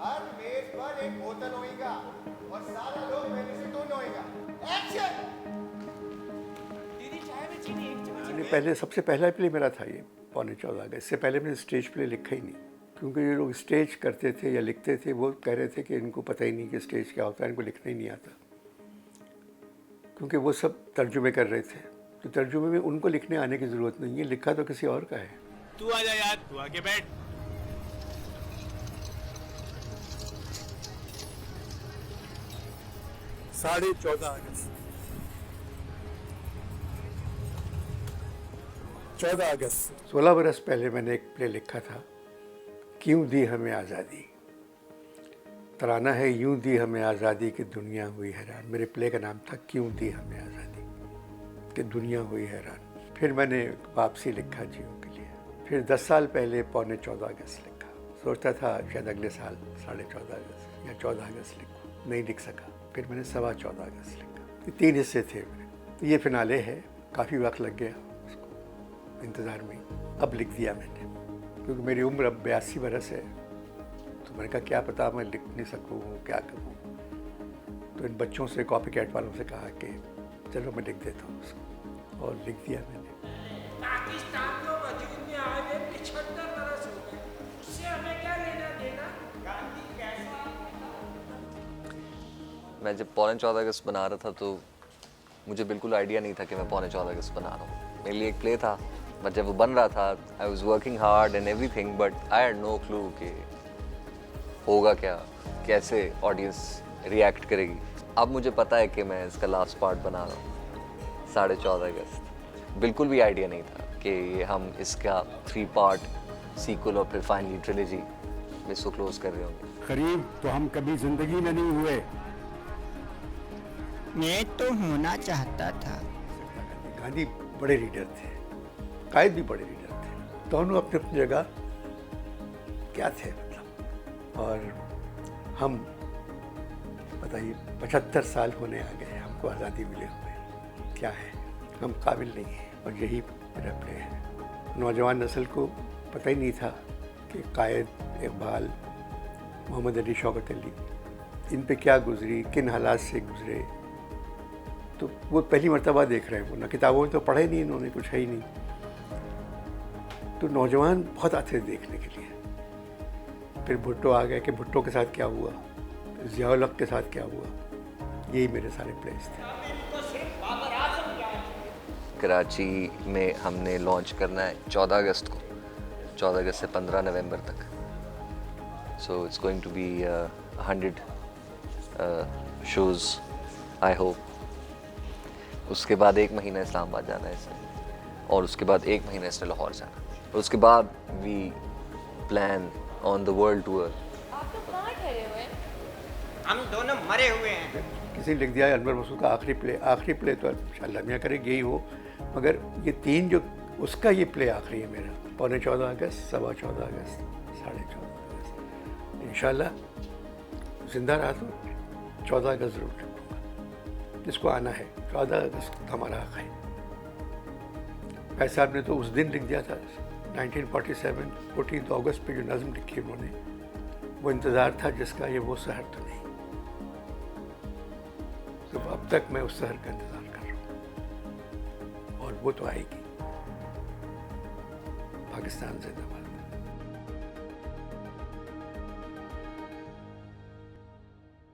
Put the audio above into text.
हर मेज पर एक बोतल होएगा और सारा लोग पहले से टोन होएगा। एक्शन। दीदी चाय में चीनी एक चम्मच। पहले सबसे पहला प्ले मेरा था ये 14.15 अगस्त। इससे पहले मैंने स्टेज प्ले लिखा ही नहीं, क्योंकि ये लोग स्टेज करते थे या लिखते थे, वो कह रहे थे कि इनको पता ही नहीं कि स्टेज क्या होता है, इनको लिखना ही नहीं आता, क्योंकि वो सब तर्जुमे कर रहे थे। तो तर्जुमे में उनको लिखने आने की ज़रूरत नहीं है, लिखा तो किसी और का है। तू आजा यार, तू आके बैठ। साढ़े 14 अगस्त 14 अगस्त 16 बरस पहले मैंने एक प्ले लिखा था, क्यों दी हमें आज़ादी। तराना है यूं दी हमें आज़ादी कि दुनिया हुई हैरान। मेरे प्ले का नाम था क्यों दी हमें आज़ादी कि दुनिया हुई हैरान। फिर मैंने वापसी लिखा जियो के लिए। फिर 10 साल पहले 14.15 अगस्त लिखा। सोचता था शायद अगले साल 14.5 अगस्त या 14 अगस्त लिखूँ, नहीं लिख सका। फिर मैंने 14.25 अगस्त लिखा। ये 3 हिस्से थे मेरे। तो ये फिनाले है, काफ़ी वक्त लग गया उसको इंतज़ार में। अब लिख दिया मैंने, क्योंकि मेरी उम्र अब 82 बरस है। तो मैंने कहा क्या पता मैं लिख नहीं सकूँ, क्या करूँ। तो इन बच्चों से, कॉपी कैट वालों से कहा कि चलो मैं लिख देता हूँ उसको, और लिख दिया मैंने। पाकिस्तान को वजूद में आए हुए 75 बरस हो गए, उससे हमें क्या लेना देना। गांधी कैसा मैं जब 14.15 अगस्त बना रहा था तो मुझे बिल्कुल आइडिया नहीं था कि मैं 14.15 अगस्त बना रहा हूँ। मेरे लिए एक प्ले था, बट जब वो बन रहा था I was working hard and everything, but I had no clue कि होगा क्या, कैसे ऑडियंस रिएक्ट करेगी। अब मुझे पता है कि मैं इसका लास्ट पार्ट बना रहा हूँ 14.5 अगस्त। बिल्कुल भी आइडिया नहीं था कि हम इसका 3 पार्ट सीक्वल और फिर फाइनली ट्रिलॉजी में इसको क्लोज कर रहे होंगे। करीब तो हम कभी जिंदगी में नहीं हुए। मैं तो होना चाहता था। गांधी बड़े लीडर थे, कायद भी बड़े लीडर थे, दोनों अपनी अपनी जगह क्या थे मतलब। और हम बताइए 75 साल होने आ गए हमको आज़ादी मिले हुए, क्या है, हम काबिल नहीं हैं। और यही मेरा प्ले है। नौजवान नस्ल को पता ही नहीं था कि कायद, इकबाल, मोहम्मद अली, शौकत अली, इन पे क्या गुजरी, किन हालात से गुजरे। तो वो पहली मर्तबा देख रहे हैं, वो ना किताबों में तो पढ़े नहीं इन्होंने, कुछ है ही नहीं। तो नौजवान बहुत आते थे देखने के लिए। फिर भुट्टो आ गए कि भुट्टो के साथ क्या हुआ, ज़िया-उल हक के साथ क्या हुआ। यही मेरे सारे प्लेस थे। कराची में हमने लॉन्च करना है 14 अगस्त को, 14 अगस्त से 15 नवंबर तक। So it's going to be 100 shows I hope. उसके बाद 1 महीना इस्लामाबाद जाना है इसमें, और उसके बाद 1 महीना इसने लाहौर जाना। और उसके बाद we plan on the world tour. आप तो कहाँ ठहरे हुए हैं? हम दोनों मरे हुए हैं। किसी ने लिख दिया है अनवर मसूद का आखिरी प्ले तो इंशाल्लाह मियां करे यही हो, मगर ये 3 जो उसका ये प्ले आखिरी है मेरा। 14.15 अगस्त, 14.25 अगस्त, 14.5 अगस्त। इंशाल्लाह जिंदा रहा तो 14 अगस्त ज़रूर लिखूँगा, जिसको आना है। 14 अगस्त हमारा हक है। भाई साहब ने तो उस दिन लिख दिया था 1947 14 अगस्त पे जो नज़्म लिखी उन्होंने, वो इंतज़ार था जिसका, ये वो सहर तो नहीं। तो अब तक मैं उस सहर का इंतज़ार कर रहा हूँ, और वो तो आएगी। पाकिस्तान जिंदाबाद।